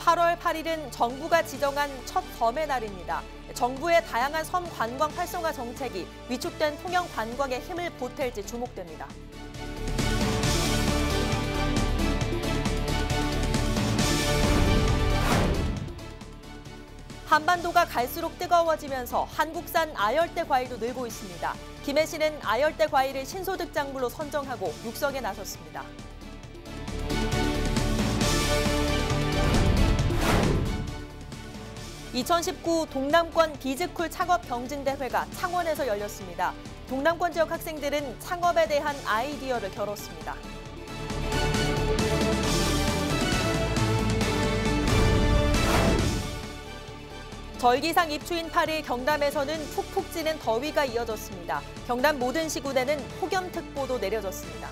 8월 8일은 정부가 지정한 첫 섬의 날입니다. 정부의 다양한 섬 관광 활성화 정책이 위축된 통영 관광에 힘을 보탤지 주목됩니다. 한반도가 갈수록 뜨거워지면서 한국산 아열대 과일도 늘고 있습니다. 김해시는 아열대 과일을 신소득 작물로 선정하고 육성에 나섰습니다. (2019) 동남권 비즈쿨 창업 경진대회가 창원에서 열렸습니다. 동남권 지역 학생들은 창업에 대한 아이디어를 겨뤘습니다. 절기상 입추인 8일 경남에서는 푹푹 찌는 더위가 이어졌습니다. 경남 모든 시군에는 폭염특보도 내려졌습니다.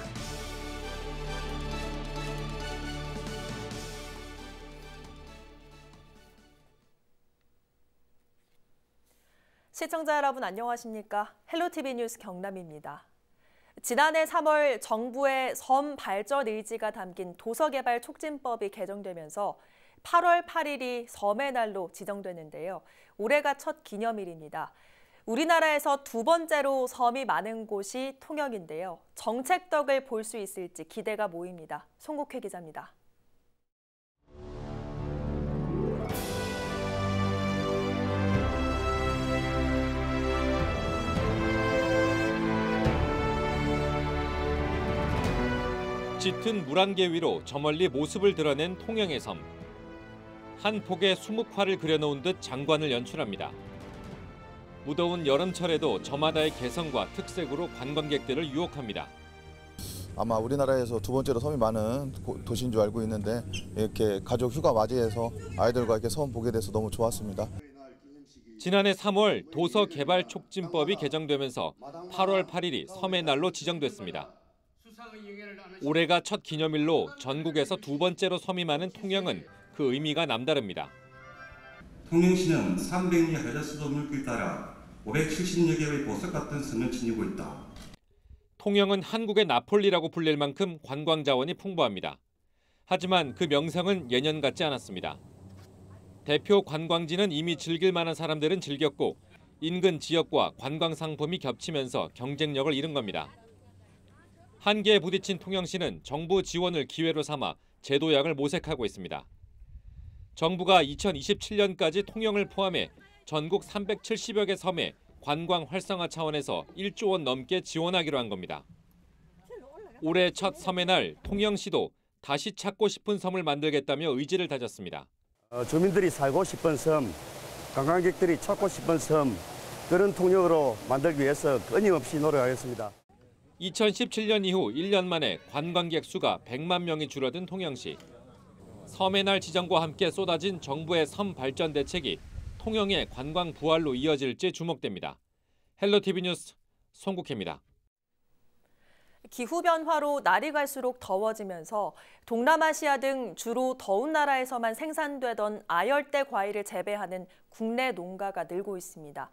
시청자 여러분 안녕하십니까? 헬로티비 뉴스 경남입니다. 지난해 3월 정부의 섬 발전 의지가 담긴 도서개발 촉진법이 개정되면서 8월 8일이 섬의 날로 지정되는데요. 올해가 첫 기념일입니다. 우리나라에서 두 번째로 섬이 많은 곳이 통영인데요. 정책덕을 볼 수 있을지 기대가 모입니다. 송국회 기자입니다. 짙은 물안개 위로 저 멀리 모습을 드러낸 통영의 섬. 한 폭의 수묵화를 그려놓은 듯 장관을 연출합니다. 무더운 여름철에도 저마다의 개성과 특색으로 관광객들을 유혹합니다. 아마 우리나라에서 두 번째로 섬이 많은 도시인 줄 알고 있는데 이렇게 가족 휴가 맞이해서 아이들과 이렇게 섬 보게 돼서 너무 좋았습니다. 지난해 3월 도서개발촉진법이 개정되면서 8월 8일이 섬의 날로 지정됐습니다. 올해가 첫 기념일로 전국에서 두 번째로 섬이 많은 통영은 그 의미가 남다릅니다. 통영시는 300리 하자수도 물길 따라 570여 개의 보석 같은 섬을 지니고 있다. 통영은 한국의 나폴리라고 불릴 만큼 관광 자원이 풍부합니다. 하지만 그 명성은 예년 같지 않았습니다. 대표 관광지는 이미 즐길 만한 사람들은 즐겼고 인근 지역과 관광 상품이 겹치면서 경쟁력을 잃은 겁니다. 한계에 부딪힌 통영시는 정부 지원을 기회로 삼아 제도약을 모색하고 있습니다. 정부가 2027년까지 통영을 포함해 전국 370여 개 섬에 관광 활성화 차원에서 1조 원 넘게 지원하기로 한 겁니다. 올해 첫 섬의 날 통영시도 다시 찾고 싶은 섬을 만들겠다며 의지를 다졌습니다. 주민들이 살고 싶은 섬, 관광객들이 찾고 싶은 섬, 그런 통영으로 만들기 위해서 끊임없이 노력하겠습니다. 2017년 이후 1년 만에 관광객 수가 100만 명이 줄어든 통영시. 섬의 날 지정과 함께 쏟아진 정부의 섬 발전 대책이 통영의 관광 부활로 이어질지 주목됩니다. 헬로티비 뉴스 송국혜입니다. 기후변화로 날이 갈수록 더워지면서 동남아시아 등 주로 더운 나라에서만 생산되던 아열대 과일을 재배하는 국내 농가가 늘고 있습니다.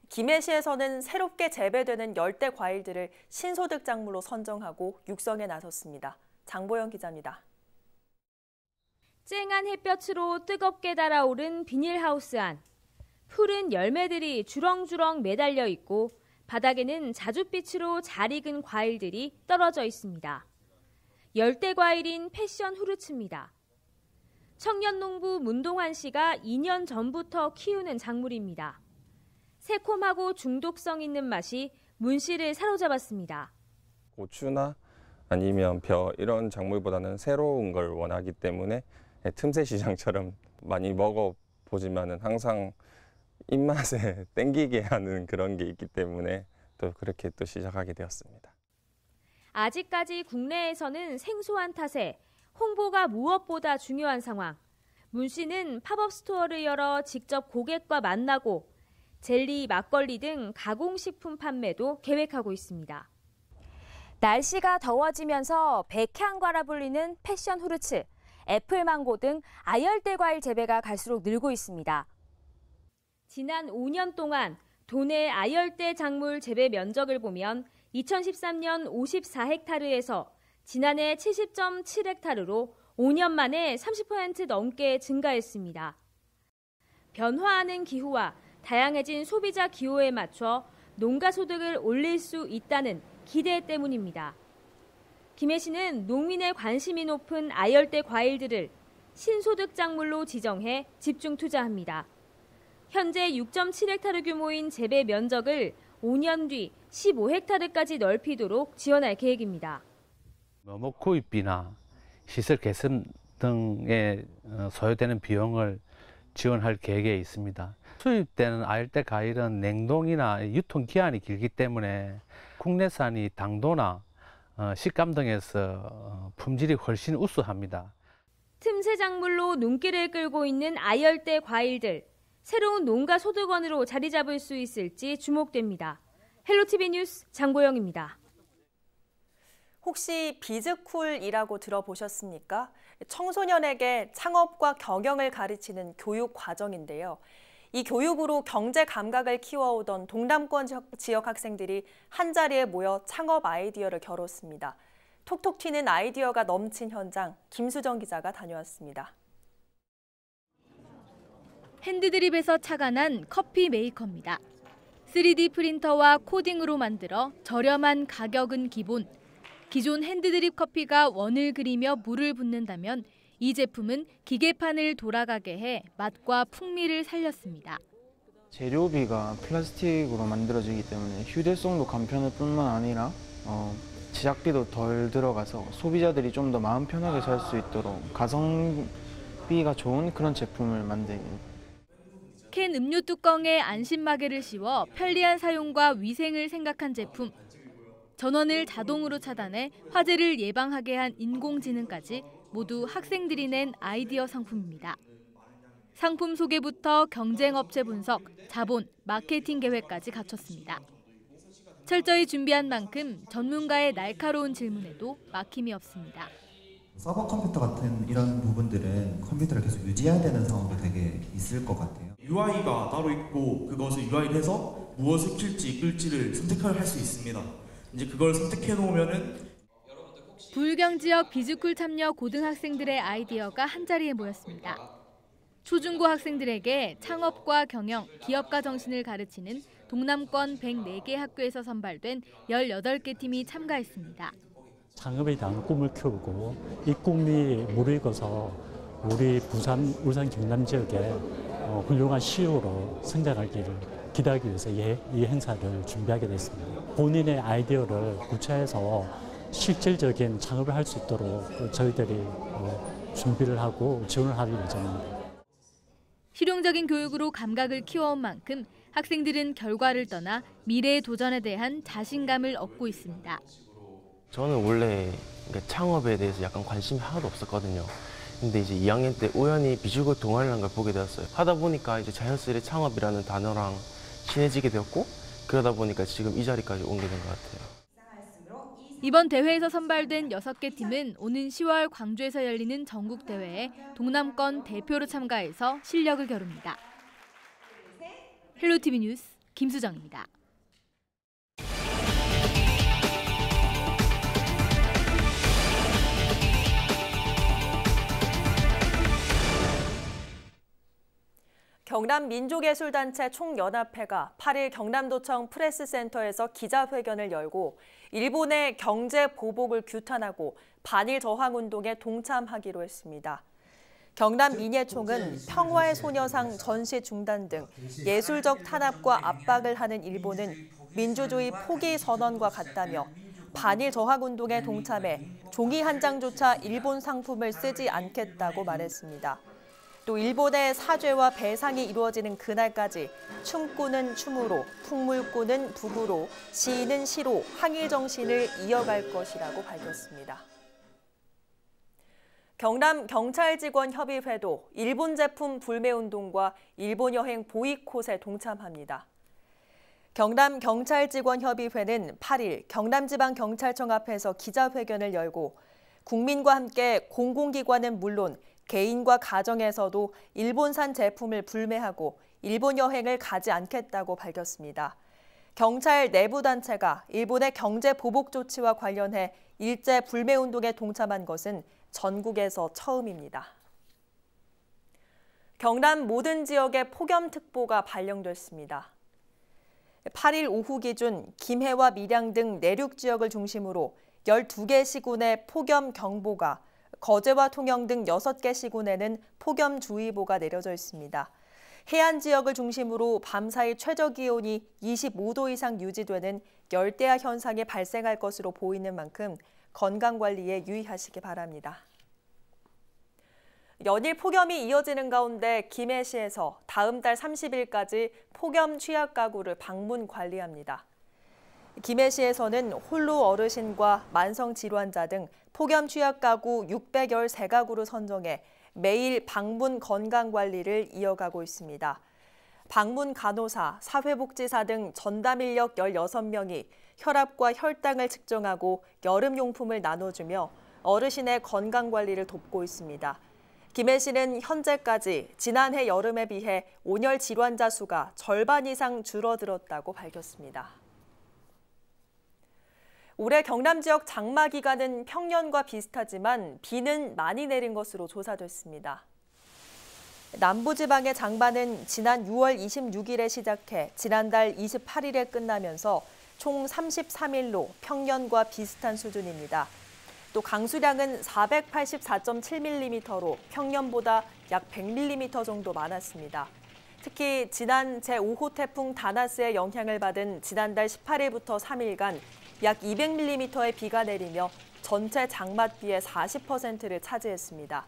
김해시에서는 새롭게 재배되는 열대 과일들을 신소득 작물로 선정하고 육성에 나섰습니다. 장보영 기자입니다. 쨍한 햇볕으로 뜨겁게 달아오른 비닐하우스 안. 푸른 열매들이 주렁주렁 매달려 있고 바닥에는 자줏빛으로 잘 익은 과일들이 떨어져 있습니다. 열대 과일인 패션 후르츠입니다. 청년 농부 문동환 씨가 2년 전부터 키우는 작물입니다. 새콤하고 중독성 있는 맛이 문 씨를 사로잡았습니다. 고추나 아니면 벼 이런 작물보다는 새로운 걸 원하기 때문에 틈새 시장처럼 많이 먹어보지만은 항상 입맛에 땡기게 하는 그런 게 있기 때문에 또 그렇게 또 시작하게 되었습니다. 아직까지 국내에서는 생소한 탓에 홍보가 무엇보다 중요한 상황. 문 씨는 팝업 스토어를 열어 직접 고객과 만나고 젤리, 막걸리 등 가공식품 판매도 계획하고 있습니다. 날씨가 더워지면서 백향과라 불리는 패션 후르츠, 애플망고 등 아열대 과일 재배가 갈수록 늘고 있습니다. 지난 5년 동안 도내 아열대 작물 재배 면적을 보면 2013년 54헥타르에서 지난해 70.7헥타르로 5년 만에 30% 넘게 증가했습니다. 변화하는 기후와 다양해진 소비자 기호에 맞춰 농가 소득을 올릴 수 있다는 기대 때문입니다. 김해 씨는 농민의 관심이 높은 아열대 과일들을 신소득 작물로 지정해 집중 투자합니다. 현재 6.7헥타르 규모인 재배 면적을 5년 뒤 15헥타르까지 넓히도록 지원할 계획입니다. 묘목 구입비나 시설 개선 등에 소요되는 비용을 지원할 계획에 있습니다. 수입되는 아열대 과일은 냉동이나 유통기한이 길기 때문에 국내산이 당도나 식감 등에서 품질이 훨씬 우수합니다. 틈새 작물로 눈길을 끌고 있는 아열대 과일들, 새로운 농가 소득원으로 자리 잡을 수 있을지 주목됩니다. 헬로티비 뉴스 장보영입니다. 혹시 비즈쿨이라고 들어보셨습니까? 청소년에게 창업과 경영을 가르치는 교육 과정인데요. 이 교육으로 경제 감각을 키워오던 동남권 지역 학생들이 한자리에 모여 창업 아이디어를 겨뤘습니다. 톡톡 튀는 아이디어가 넘친 현장, 김수정 기자가 다녀왔습니다. 핸드드립에서 착안한 커피 메이커입니다. 3D 프린터와 코딩으로 만들어 저렴한 가격은 기본. 기존 핸드드립 커피가 원을 그리며 물을 붓는다면 이 제품은 기계판을 돌아가게 해 맛과 풍미를 살렸습니다. 재료비가 플라스틱으로 만들어지기 때문에 휴대성도 간편할 뿐만 아니라 제작비도 덜 들어가서 소비자들이 좀 더 마음 편하게 살 수 있도록 가성비가 좋은 그런 제품을 만듭니다. 캔 음료 뚜껑에 안심마개를 씌워 편리한 사용과 위생을 생각한 제품. 전원을 자동으로 차단해 화재를 예방하게 한 인공지능까지 모두 학생들이 낸 아이디어 상품입니다. 상품 소개부터 경쟁업체 분석, 자본, 마케팅 계획까지 갖췄습니다. 철저히 준비한 만큼 전문가의 날카로운 질문에도 막힘이 없습니다. 서버 컴퓨터 같은 이런 부분들은 컴퓨터를 계속 유지해야 되는 상황도 되게 있을 것 같아요. UI가 따로 있고 그것을 UI를 해서 무엇을 킬지 끌지를 선택할 수 있습니다. 이제 그걸 선택해 놓으면은 부울경 지역 비즈쿨 참여 고등학생들의 아이디어가 한자리에 모였습니다. 초중고 학생들에게 창업과 경영, 기업가 정신을 가르치는 동남권 104개 학교에서 선발된 18개 팀이 참가했습니다. 창업에 대한 꿈을 키우고 이 꿈이 무르익어서 우리 부산, 울산, 경남 지역에 훌륭한 CEO로 성장하기를 기대하기 위해서 이 행사를 준비하게 됐습니다. 본인의 아이디어를 구체해서 실질적인 창업을 할 수 있도록 저희들이 준비를 하고 지원을 할 예정입니다. 실용적인 교육으로 감각을 키워온 만큼 학생들은 결과를 떠나 미래의 도전에 대한 자신감을 얻고 있습니다. 저는 원래 창업에 대해서 약간 관심이 하나도 없었거든요. 근데 이제 2학년 때 우연히 비즈쿨 동아리라는 걸 보게 되었어요. 하다 보니까 이제 자연스레 창업이라는 단어랑 친해지게 되었고 그러다 보니까 지금 이 자리까지 오게 된 것 같아요. 이번 대회에서 선발된 6개 팀은 오는 10월 광주에서 열리는 전국대회에 동남권 대표로 참가해서 실력을 겨룹니다. 헬로티비 뉴스 김수정입니다. 경남민족예술단체 총연합회가 8일 경남도청 프레스센터에서 기자회견을 열고 일본의 경제 보복을 규탄하고 반일 저항운동에 동참하기로 했습니다. 경남민예총은 평화의 소녀상 전시 중단 등 예술적 탄압과 압박을 하는 일본은 민주주의 포기 선언과 같다며 반일 저항운동에 동참해 종이 한 장조차 일본 상품을 쓰지 않겠다고 말했습니다. 또 일본의 사죄와 배상이 이루어지는 그날까지 춤꾼은 춤으로, 풍물꾼은 북으로, 시인은 시로 항일 정신을 이어갈 것이라고 밝혔습니다. 경남경찰직원협의회도 일본 제품 불매운동과 일본 여행 보이콧에 동참합니다. 경남경찰직원협의회는 8일 경남지방경찰청 앞에서 기자회견을 열고 국민과 함께 공공기관은 물론 개인과 가정에서도 일본산 제품을 불매하고 일본 여행을 가지 않겠다고 밝혔습니다. 경찰 내부 단체가 일본의 경제 보복 조치와 관련해 일제 불매운동에 동참한 것은 전국에서 처음입니다. 경남 모든 지역에 폭염특보가 발령됐습니다. 8일 오후 기준 김해와 밀양 등 내륙 지역을 중심으로 12개 시군에 폭염경보가, 거제와 통영 등 6개 시군에는 폭염주의보가 내려져 있습니다. 해안 지역을 중심으로 밤사이 최저기온이 25도 이상 유지되는 열대야 현상이 발생할 것으로 보이는 만큼 건강관리에 유의하시기 바랍니다. 연일 폭염이 이어지는 가운데 김해시에서 다음 달 30일까지 폭염 취약 가구를 방문 관리합니다. 김해시에서는 홀로 어르신과 만성 질환자 등 폭염 취약 가구 613가구를 선정해 매일 방문 건강관리를 이어가고 있습니다. 방문 간호사, 사회복지사 등 전담 인력 16명이 혈압과 혈당을 측정하고 여름용품을 나눠주며 어르신의 건강관리를 돕고 있습니다. 김해시는 현재까지 지난해 여름에 비해 온열 질환자 수가 절반 이상 줄어들었다고 밝혔습니다. 올해 경남 지역 장마 기간은 평년과 비슷하지만 비는 많이 내린 것으로 조사됐습니다. 남부지방의 장마는 지난 6월 26일에 시작해 지난달 28일에 끝나면서 총 33일로 평년과 비슷한 수준입니다. 또 강수량은 484.7mm로 평년보다 약 100mm 정도 많았습니다. 특히 지난 제5호 태풍 다나스의 영향을 받은 지난달 18일부터 3일간 약 200mm의 비가 내리며 전체 장맛비의 40%를 차지했습니다.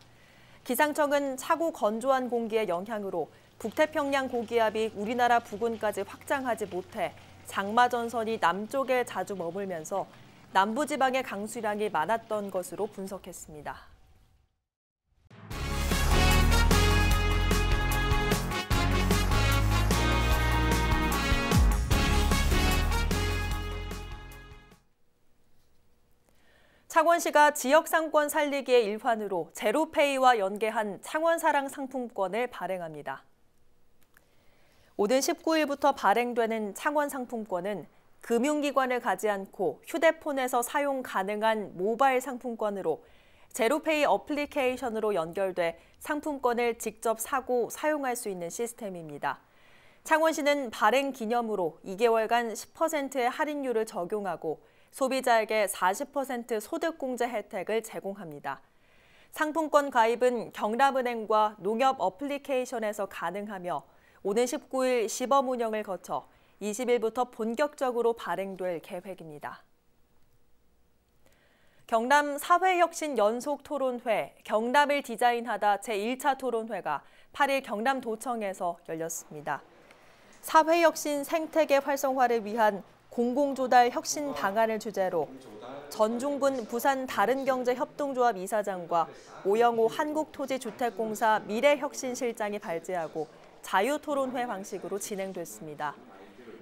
기상청은 차고 건조한 공기의 영향으로 북태평양 고기압이 우리나라 부근까지 확장하지 못해 장마 전선이 남쪽에 자주 머물면서 남부지방의 강수량이 많았던 것으로 분석했습니다. 창원시가 지역상권 살리기의 일환으로 제로페이와 연계한 창원사랑 상품권을 발행합니다. 오는 19일부터 발행되는 창원 상품권은 금융기관을 가지 않고 휴대폰에서 사용 가능한 모바일 상품권으로 제로페이 어플리케이션으로 연결돼 상품권을 직접 사고 사용할 수 있는 시스템입니다. 창원시는 발행 기념으로 2개월간 10%의 할인율을 적용하고 소비자에게 40% 소득공제 혜택을 제공합니다. 상품권 가입은 경남은행과 농협 어플리케이션에서 가능하며 오는 19일 시범 운영을 거쳐 20일부터 본격적으로 발행될 계획입니다. 경남 사회혁신 연속토론회 경남을 디자인하다 제1차 토론회가 8일 경남도청에서 열렸습니다. 사회혁신 생태계 활성화를 위한 공공조달 혁신 방안을 주제로 전중분 부산 다른경제협동조합 이사장과 오영호 한국토지주택공사 미래혁신실장이 발제하고 자유토론회 방식으로 진행됐습니다.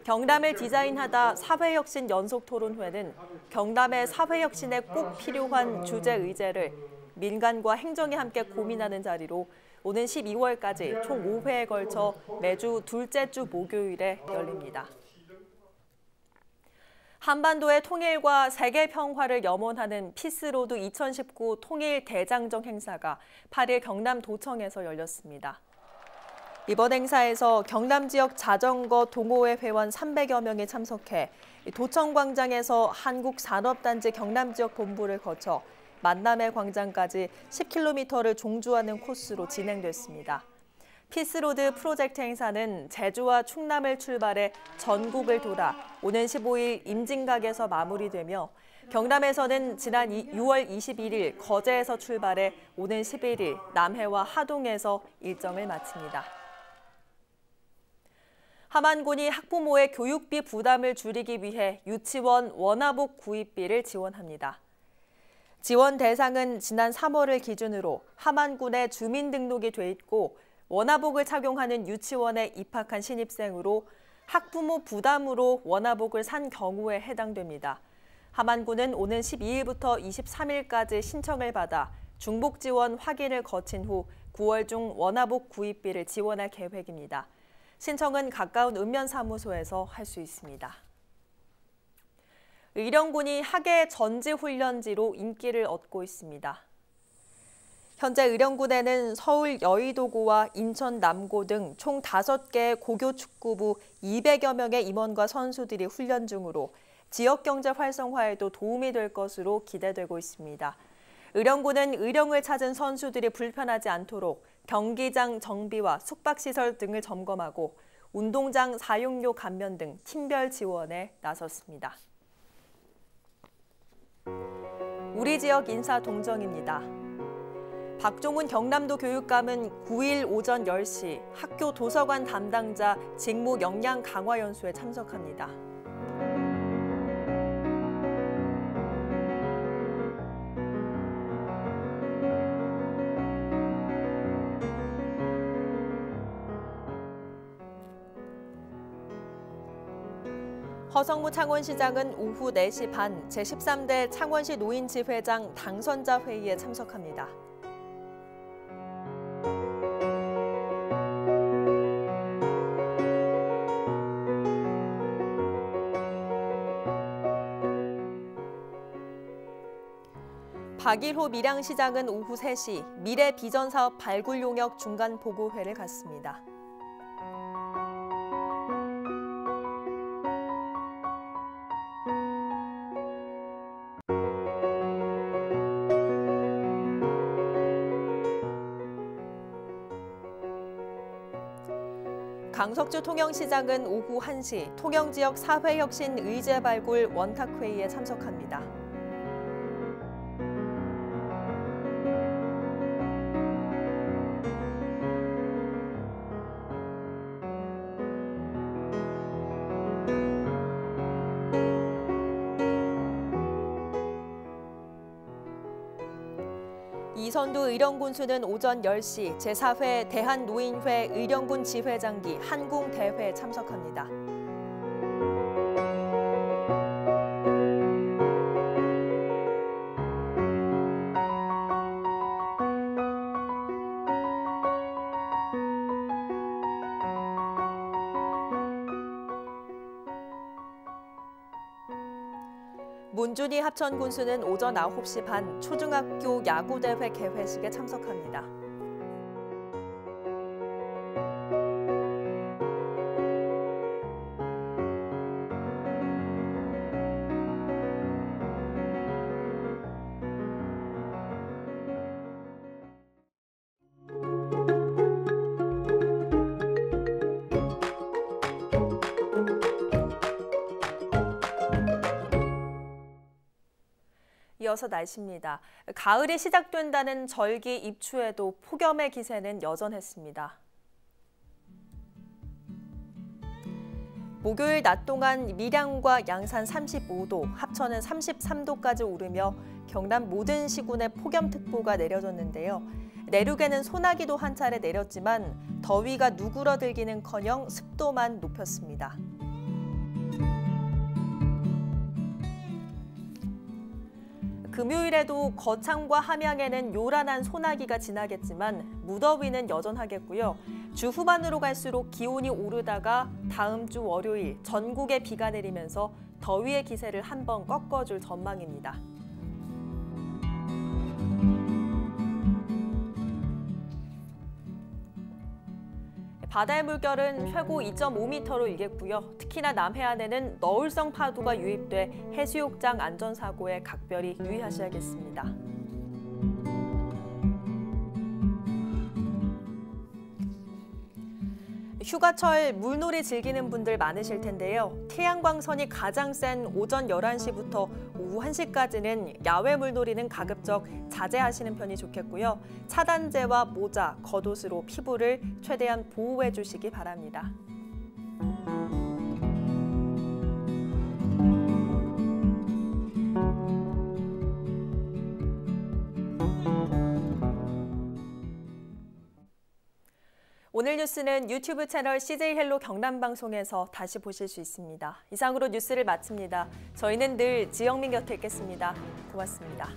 경남을 디자인하다 사회혁신 연속토론회는 경남의 사회혁신에 꼭 필요한 주제 의제를 민간과 행정이 함께 고민하는 자리로 오는 12월까지 총 5회에 걸쳐 매주 둘째 주 목요일에 열립니다. 한반도의 통일과 세계 평화를 염원하는 피스로드 2019 통일 대장정 행사가 8일 경남도청에서 열렸습니다. 이번 행사에서 경남 지역 자전거 동호회 회원 300여 명이 참석해 도청광장에서 한국산업단지 경남 지역 본부를 거쳐 만남의 광장까지 10km를 종주하는 코스로 진행됐습니다. 피스로드 프로젝트 행사는 제주와 충남을 출발해 전국을 돌아 오는 15일 임진각에서 마무리되며 경남에서는 지난 6월 21일 거제에서 출발해 오는 11일 남해와 하동에서 일정을 마칩니다. 함안군이 학부모의 교육비 부담을 줄이기 위해 유치원 원화복 구입비를 지원합니다. 지원 대상은 지난 3월을 기준으로 함안군에 주민등록이 돼 있고 원화복을 착용하는 유치원에 입학한 신입생으로 학부모 부담으로 원화복을 산 경우에 해당됩니다. 함안군은 오는 12일부터 23일까지 신청을 받아 중복 지원 확인을 거친 후 9월 중 원화복 구입비를 지원할 계획입니다. 신청은 가까운 읍면사무소에서 할 수 있습니다. 의령군이 학예 전지훈련지로 인기를 얻고 있습니다. 현재 의령군에는 서울 여의도고와 인천 남고 등 총 5개 고교 축구부 200여 명의 임원과 선수들이 훈련 중으로 지역 경제 활성화에도 도움이 될 것으로 기대되고 있습니다. 의령군은 의령을 찾은 선수들이 불편하지 않도록 경기장 정비와 숙박시설 등을 점검하고 운동장 사용료 감면 등 팀별 지원에 나섰습니다. 우리 지역 인사 동정입니다. 박종훈 경남도 교육감은 9일 오전 10시 학교 도서관 담당자 직무 역량 강화 연수에 참석합니다. 허성무 창원시장은 오후 4시 반 제13대 창원시 노인지회장 당선자 회의에 참석합니다. 박일호 밀양시장은 오후 3시 미래 비전사업 발굴 용역 중간 보고회를 갖습니다. 강석주 통영시장은 오후 1시 통영지역 사회혁신 의제발굴 원탁회의에 참석합니다. 이선두 의령군수는 오전 10시 제4회 대한노인회 의령군 지회장기 한궁대회에 참석합니다. 문준희 합천군수는 오전 9시 반 초중학교 야구대회 개회식에 참석합니다. 이어서 날씨입니다. 가을이 시작된다는 절기 입추에도 폭염의 기세는 여전했습니다. 목요일 낮 동안 밀양과 양산 35도, 합천은 33도까지 오르며 경남 모든 시군에 폭염특보가 내려졌는데요. 내륙에는 소나기도 한 차례 내렸지만 더위가 누그러들기는커녕 습도만 높였습니다. 금요일에도 거창과 함양에는 요란한 소나기가 지나겠지만 무더위는 여전하겠고요. 주 후반으로 갈수록 기온이 오르다가 다음 주 월요일 전국에 비가 내리면서 더위의 기세를 한번 꺾어줄 전망입니다. 바다의 물결은 최고 2.5m로 일겠고요. 특히나 남해안에는 너울성 파도가 유입돼 해수욕장 안전사고에 각별히 유의하셔야겠습니다. 휴가철 물놀이 즐기는 분들 많으실 텐데요. 태양광선이 가장 센 오전 11시부터 오후 1시까지는 야외 물놀이는 가급적 자제하시는 편이 좋겠고요. 차단제와 모자, 겉옷으로 피부를 최대한 보호해 주시기 바랍니다. 오늘 뉴스는 유튜브 채널 CJ 헬로 경남방송에서 다시 보실 수 있습니다. 이상으로 뉴스를 마칩니다. 저희는 늘 지영민 곁에 있겠습니다. 고맙습니다.